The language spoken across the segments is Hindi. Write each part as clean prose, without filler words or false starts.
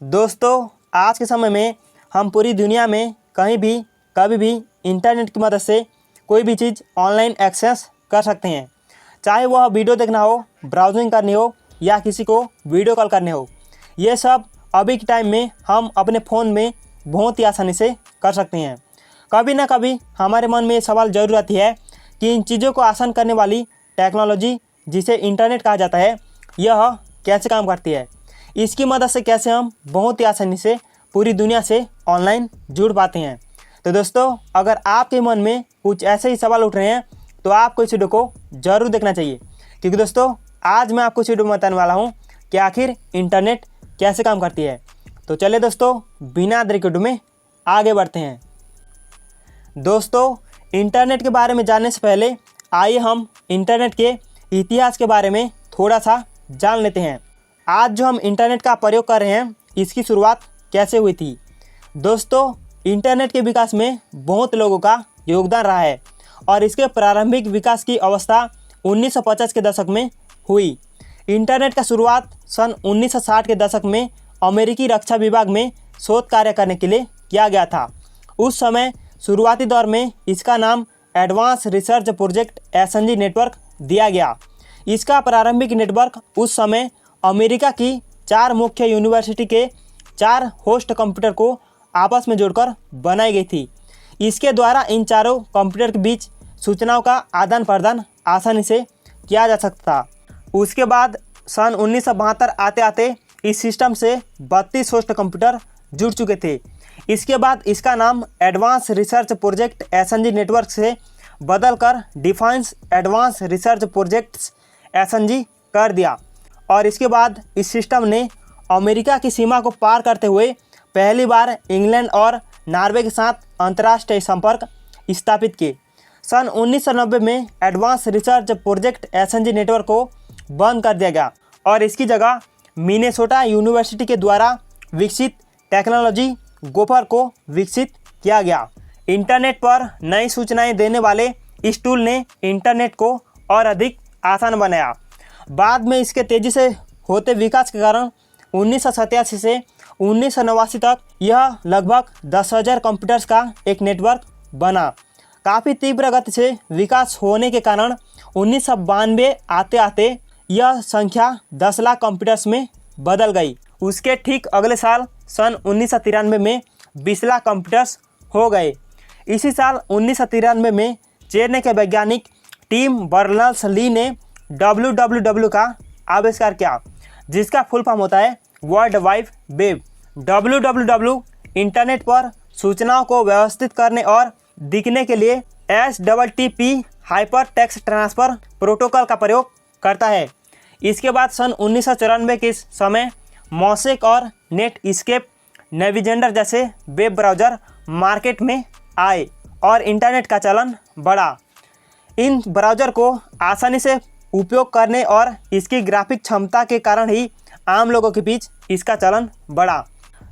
दोस्तों, आज के समय में हम पूरी दुनिया में कहीं भी कभी भी इंटरनेट की मदद से कोई भी चीज़ ऑनलाइन एक्सेस कर सकते हैं। चाहे वह वीडियो देखना हो, ब्राउजिंग करनी हो या किसी को वीडियो कॉल करने हो। ये सब अभी के टाइम में हम अपने फ़ोन में बहुत ही आसानी से कर सकते हैं। कभी ना कभी हमारे मन में ये सवाल जरूर आती है कि इन चीज़ों को आसान करने वाली टेक्नोलॉजी जिसे इंटरनेट कहा जाता है, यह कैसे काम करती है। इसकी मदद से कैसे हम बहुत ही आसानी से पूरी दुनिया से ऑनलाइन जुड़ पाते हैं। तो दोस्तों, अगर आपके मन में कुछ ऐसे ही सवाल उठ रहे हैं तो आपको इस वीडियो को ज़रूर देखना चाहिए, क्योंकि दोस्तों आज मैं आपको इस वीडियो में बताने वाला हूँ कि आखिर इंटरनेट कैसे काम करती है। तो चलिए दोस्तों, बिना देरी के वीडियो में आगे बढ़ते हैं। दोस्तों, इंटरनेट के बारे में जानने से पहले आइए हम इंटरनेट के इतिहास के बारे में थोड़ा सा जान लेते हैं। आज जो हम इंटरनेट का प्रयोग कर रहे हैं, इसकी शुरुआत कैसे हुई थी। दोस्तों, इंटरनेट के विकास में बहुत लोगों का योगदान रहा है और इसके प्रारंभिक विकास की अवस्था 1950 के दशक में हुई। इंटरनेट का शुरुआत सन 1960 के दशक में अमेरिकी रक्षा विभाग में शोध कार्य करने के लिए किया गया था। उस समय शुरुआती दौर में इसका नाम advance research project SNG network दिया गया। इसका प्रारंभिक नेटवर्क उस समय अमेरिका की 4 मुख्य यूनिवर्सिटी के 4 होस्ट कंप्यूटर को आपस में जोड़कर बनाई गई थी। इसके द्वारा इन चारों कंप्यूटर के बीच सूचनाओं का आदान प्रदान आसानी से किया जा सकता था। उसके बाद सन 1972 आते आते इस सिस्टम से 32 होस्ट कंप्यूटर जुड़ चुके थे। इसके बाद इसका नाम advance research project SNG network से बदलकर defence advance research projects SNG कर दिया और इसके बाद इस सिस्टम ने अमेरिका की सीमा को पार करते हुए पहली बार इंग्लैंड और नॉर्वे के साथ अंतर्राष्ट्रीय संपर्क स्थापित किए। सन 1990 में advance research project SNG network को बंद कर दिया गया और इसकी जगह मिनेसोटा यूनिवर्सिटी के द्वारा विकसित टेक्नोलॉजी गोफर को विकसित किया गया। इंटरनेट पर नई सूचनाएं देने वाले इस टूल ने इंटरनेट को और अधिक आसान बनाया। बाद में इसके तेज़ी से होते विकास के कारण 1987 से 1989 तक यह लगभग 10,000 कंप्यूटर्स का एक नेटवर्क बना। काफ़ी तीव्र गति से विकास होने के कारण 1992 आते आते यह संख्या 10 लाख कंप्यूटर्स में बदल गई। उसके ठीक अगले साल सन 1993 में 20 लाख कंप्यूटर्स हो गए। इसी साल 1993 में चेन्नई के वैज्ञानिक टिम बर्नर्स-ली ने WWW का आविष्कार किया, जिसका फुल फॉर्म होता है world wide web. WWW internet पर सूचनाओं को व्यवस्थित करने और दिखने के लिए HTTP hyper text transfer protocol का प्रयोग करता है। इसके बाद सन 1994 के समय मॉसेक और नेटस्केप नेविगेटर जैसे वेब ब्राउज़र मार्केट में आए और इंटरनेट का चलन बढ़ा। इन ब्राउज़र को आसानी से उपयोग करने और इसकी ग्राफिक क्षमता के कारण ही आम लोगों के बीच इसका चलन बढ़ा।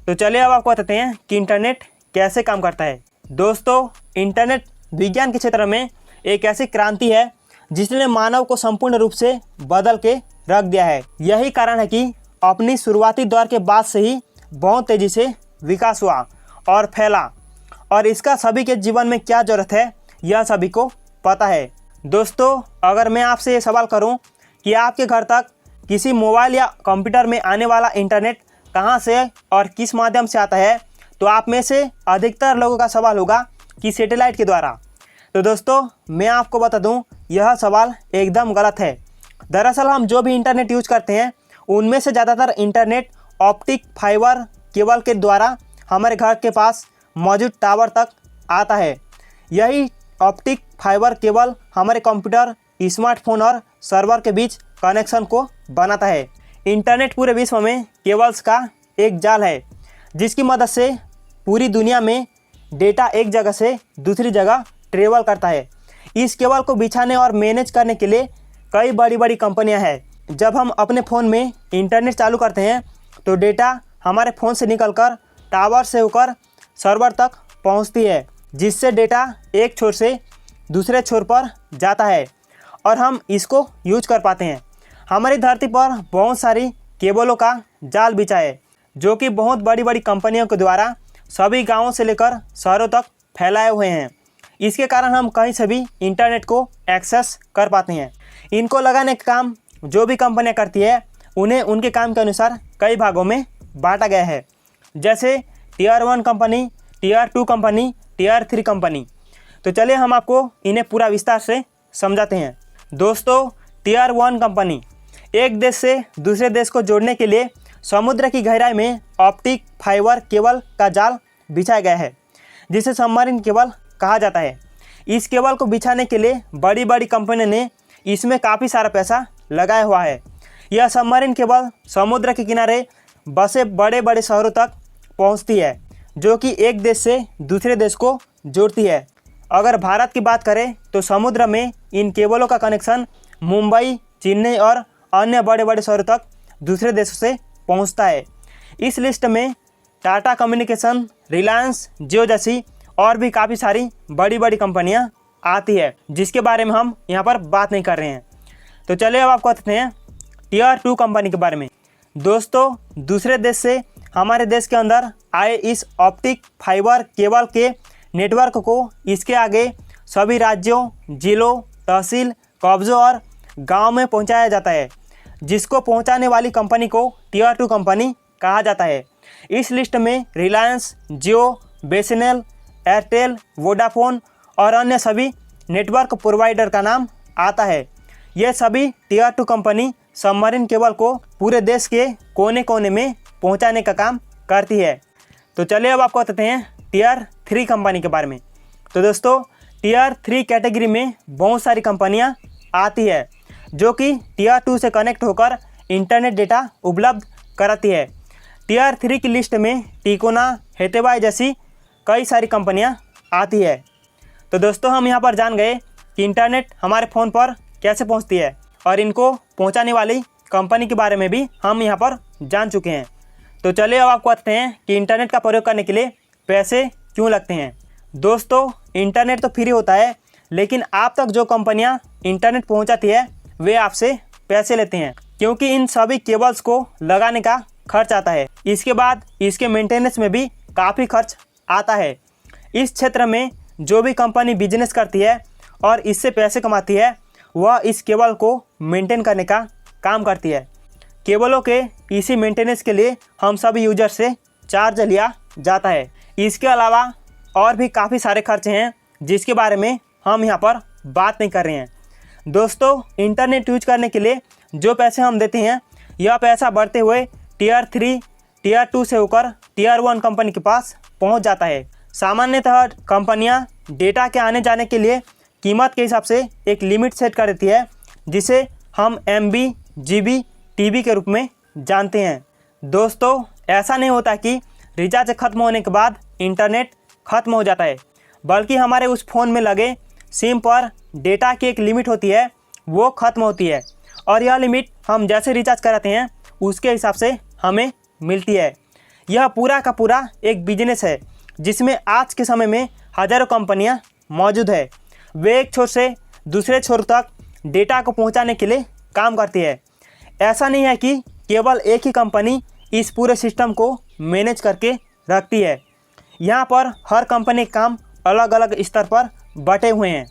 तो चलिए अब आपको बताते हैं कि इंटरनेट कैसे काम करता है। दोस्तों, इंटरनेट विज्ञान के क्षेत्र में एक ऐसी क्रांति है जिसने मानव को संपूर्ण रूप से बदल के रख दिया है। यही कारण है कि अपनी शुरुआती दौर के बाद से ही बहुत तेज़ी से विकास हुआ और फैला, और इसका सभी के जीवन में क्या ज़रूरत है यह सभी को पता है। दोस्तों, अगर मैं आपसे ये सवाल करूं कि आपके घर तक किसी मोबाइल या कंप्यूटर में आने वाला इंटरनेट कहां से और किस माध्यम से आता है, तो आप में से अधिकतर लोगों का सवाल होगा कि सैटेलाइट के द्वारा। तो दोस्तों, मैं आपको बता दूं, यह सवाल एकदम गलत है। दरअसल हम जो भी इंटरनेट यूज करते हैं उनमें से ज़्यादातर इंटरनेट ऑप्टिक फाइबर केबल के द्वारा हमारे घर के पास मौजूद टावर तक आता है। यही ऑप्टिक फाइबर केबल हमारे कंप्यूटर, स्मार्टफोन और सर्वर के बीच कनेक्शन को बनाता है। इंटरनेट पूरे विश्व में केबल्स का एक जाल है जिसकी मदद से पूरी दुनिया में डेटा एक जगह से दूसरी जगह ट्रेवल करता है। इस केबल को बिछाने और मैनेज करने के लिए कई बड़ी बड़ी कंपनियां हैं। जब हम अपने फ़ोन में इंटरनेट चालू करते हैं तो डेटा हमारे फ़ोन से निकलकर टावर से होकर सर्वर तक पहुंचती है, जिससे डेटा एक छोर से दूसरे छोर पर जाता है और हम इसको यूज कर पाते हैं। हमारी धरती पर बहुत सारी केबलों का जाल बिछा है जो कि बहुत बड़ी बड़ी कंपनियों के द्वारा सभी गाँवों से लेकर शहरों तक फैलाए हुए हैं। इसके कारण हम कहीं से भी इंटरनेट को एक्सेस कर पाते हैं। इनको लगाने का काम जो भी कंपनियां करती है उन्हें उनके काम के अनुसार कई भागों में बांटा गया है, जैसे tier 1 company, tier 2 company, tier 3 company. तो चलिए हम आपको इन्हें पूरा विस्तार से समझाते हैं। दोस्तों, टियर 1 कंपनी एक देश से दूसरे देश को जोड़ने के लिए समुद्र की गहराई में ऑप्टिक फाइबर केबल का जाल बिछाया गया है, जिसे सबमरीन केबल कहा जाता है। इस केबल को बिछाने के लिए बड़ी बड़ी कंपनियों ने इसमें काफ़ी सारा पैसा लगाया हुआ है। यह सबमरीन केबल समुद्र के किनारे बसे बड़े बड़े शहरों तक पहुंचती है, जो कि एक देश से दूसरे देश को जोड़ती है। अगर भारत की बात करें तो समुद्र में इन केबलों का कनेक्शन मुंबई, चेन्नई और अन्य बड़े बड़े शहरों तक दूसरे देशों से पहुंचता है। इस लिस्ट में टाटा कम्युनिकेशन, रिलायंस जियो जैसी और भी काफ़ी सारी बड़ी बड़ी कंपनियां आती है, जिसके बारे में हम यहाँ पर बात नहीं कर रहे हैं। तो चलिए अब आपको बताते हैं टियर 2 कंपनी के बारे में। दोस्तों, दूसरे देश से हमारे देश के अंदर आए इस ऑप्टिक फाइबर केबल के नेटवर्क को इसके आगे सभी राज्यों, जिलों, तहसील, कस्बों और गांव में पहुंचाया जाता है, जिसको पहुंचाने वाली कंपनी को टियर 2 कंपनी कहा जाता है। इस लिस्ट में रिलायंस, जियो, बीएसएनएल, एयरटेल, वोडाफोन और अन्य सभी नेटवर्क प्रोवाइडर का नाम आता है। ये सभी टियर 2 कंपनी सबमरीन केबल को पूरे देश के कोने कोने में पहुंचाने का काम करती है। तो चलिए अब आपको बताते हैं टियर 3 कंपनी के बारे में। तो दोस्तों, टियर 3 कैटेगरी में बहुत सारी कंपनियां आती है, जो कि टियर 2 से कनेक्ट होकर इंटरनेट डेटा उपलब्ध कराती है। टियर 3 की लिस्ट में टिकोना, हेटेवाई जैसी कई सारी कंपनियां आती है। तो दोस्तों, हम यहाँ पर जान गए कि इंटरनेट हमारे फ़ोन पर कैसे पहुँचती है और इनको पहुँचाने वाली कंपनी के बारे में भी हम यहाँ पर जान चुके हैं। तो चलिए अब आपको बताते हैं कि इंटरनेट का प्रयोग करने के लिए पैसे क्यों लगते हैं। दोस्तों, इंटरनेट तो फ्री होता है, लेकिन आप तक जो कंपनियां इंटरनेट पहुंचाती है वे आपसे पैसे लेते हैं, क्योंकि इन सभी केबल्स को लगाने का खर्च आता है। इसके बाद इसके मेंटेनेंस में भी काफ़ी खर्च आता है। इस क्षेत्र में जो भी कंपनी बिजनेस करती है और इससे पैसे कमाती है, वह इस केबल को मेंटेन करने का काम करती है। केबलों के इसी मेंटेनेंस के लिए हम सभी यूजर से चार्ज लिया जाता है। इसके अलावा और भी काफ़ी सारे खर्चे हैं, जिसके बारे में हम यहाँ पर बात नहीं कर रहे हैं। दोस्तों, इंटरनेट यूज करने के लिए जो पैसे हम देते हैं, यह पैसा बढ़ते हुए टियर 3, टियर 2 से होकर टियर 1 कंपनी के पास पहुँच जाता है। सामान्यतः कंपनियाँ डेटा के आने जाने के लिए कीमत के हिसाब से एक लिमिट सेट कर देती है, जिसे हम MB, GB, TB के रूप में जानते हैं। दोस्तों, ऐसा नहीं होता कि रिचार्ज खत्म होने के बाद इंटरनेट खत्म हो जाता है, बल्कि हमारे उस फ़ोन में लगे सिम पर डेटा की एक लिमिट होती है, वो ख़त्म होती है और यह लिमिट हम जैसे रिचार्ज कराते हैं उसके हिसाब से हमें मिलती है। यह पूरा का पूरा एक बिजनेस है, जिसमें आज के समय में हज़ारों कंपनियां मौजूद है। वे एक छोर से दूसरे छोर तक डेटा को पहुंचाने के लिए काम करती है। ऐसा नहीं है कि केवल एक ही कंपनी इस पूरे सिस्टम को मैनेज करके रखती है। यहाँ पर हर कंपनी काम अलग अलग स्तर पर बटे हुए हैं।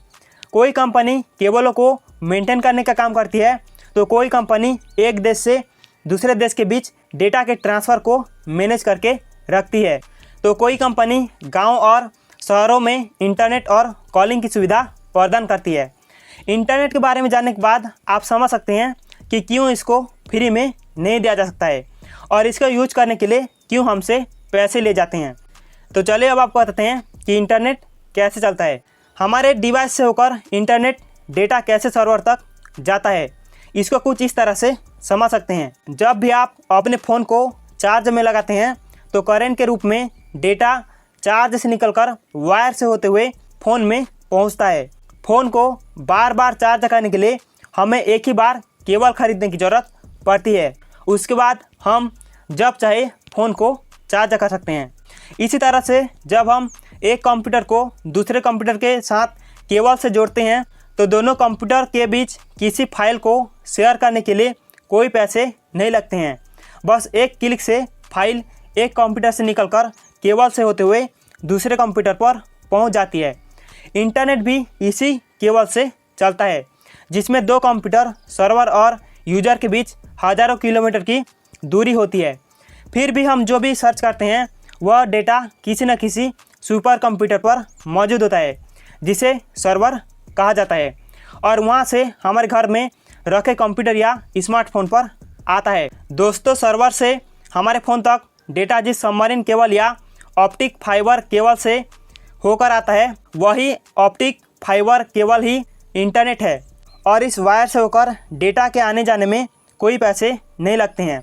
कोई कंपनी केबलों को मेंटेन करने का काम करती है, तो कोई कंपनी एक देश से दूसरे देश के बीच डेटा के ट्रांसफ़र को मैनेज करके रखती है, तो कोई कंपनी गांव और शहरों में इंटरनेट और कॉलिंग की सुविधा प्रदान करती है। इंटरनेट के बारे में जानने के बाद आप समझ सकते हैं कि क्यों इसको फ्री में नहीं दिया जा सकता है और इसका यूज करने के लिए क्यों हमसे पैसे ले जाते हैं। तो चलिए अब आपको बताते हैं कि इंटरनेट कैसे चलता है। हमारे डिवाइस से होकर इंटरनेट डेटा कैसे सर्वर तक जाता है, इसको कुछ इस तरह से समझ सकते हैं। जब भी आप अपने फ़ोन को चार्ज में लगाते हैं, तो करंट के रूप में डेटा चार्ज से निकलकर वायर से होते हुए फ़ोन में पहुंचता है। फ़ोन को बार बार चार्ज करने के लिए हमें एक ही बार केबल खरीदने की ज़रूरत पड़ती है। उसके बाद हम जब चाहे फ़ोन को चार्ज कर सकते हैं। इसी तरह से जब हम एक कंप्यूटर को दूसरे कंप्यूटर के साथ केबल से जोड़ते हैं, तो दोनों कंप्यूटर के बीच किसी फाइल को शेयर करने के लिए कोई पैसे नहीं लगते हैं। बस एक क्लिक से फाइल एक कंप्यूटर से निकलकर केबल से होते हुए दूसरे कंप्यूटर पर पहुंच जाती है। इंटरनेट भी इसी केबल से चलता है, जिसमें दो कंप्यूटर सर्वर और यूजर के बीच हज़ारों किलोमीटर की दूरी होती है। फिर भी हम जो भी सर्च करते हैं वह डेटा किसी न किसी सुपर कंप्यूटर पर मौजूद होता है, जिसे सर्वर कहा जाता है, और वहाँ से हमारे घर में रखे कंप्यूटर या स्मार्टफोन पर आता है। दोस्तों, सर्वर से हमारे फ़ोन तक डेटा जिस सबमरीन केबल या ऑप्टिक फाइबर केबल से होकर आता है, वही ऑप्टिक फाइबर केबल ही इंटरनेट है, और इस वायर से होकर डेटा के आने जाने में कोई पैसे नहीं लगते हैं,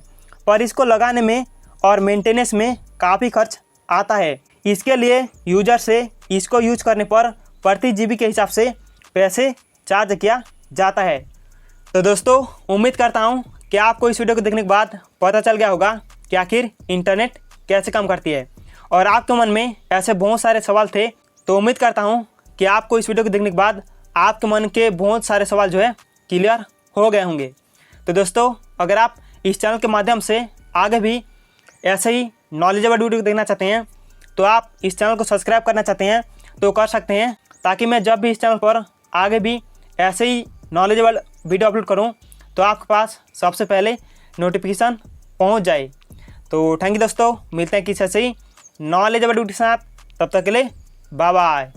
पर इसको लगाने में और मेंटेनेंस में काफ़ी खर्च आता है। इसके लिए यूजर से इसको यूज करने पर प्रति जीबी के हिसाब से पैसे चार्ज किया जाता है। तो दोस्तों, उम्मीद करता हूँ कि आपको इस वीडियो को देखने के बाद पता चल गया होगा कि आखिर इंटरनेट कैसे काम करती है, और आपके मन में ऐसे बहुत सारे सवाल थे। तो उम्मीद करता हूँ कि आपको इस वीडियो को देखने के बाद आपके मन के बहुत सारे सवाल जो है क्लियर हो गए होंगे। तो दोस्तों, अगर आप इस चैनल के माध्यम से आगे भी ऐसे ही नॉलेजेबल वीडियो देखना चाहते हैं, तो आप इस चैनल को सब्सक्राइब करना चाहते हैं तो कर सकते हैं, ताकि मैं जब भी इस चैनल पर आगे भी ऐसे ही नॉलेजेबल वीडियो अपलोड करूं तो आपके पास सबसे पहले नोटिफिकेशन पहुंच जाए। तो थैंक यू दोस्तों, मिलते हैं किसी ऐसे ही नॉलेजेबल वीडियो के साथ। तब तक के लिए बाय बाय।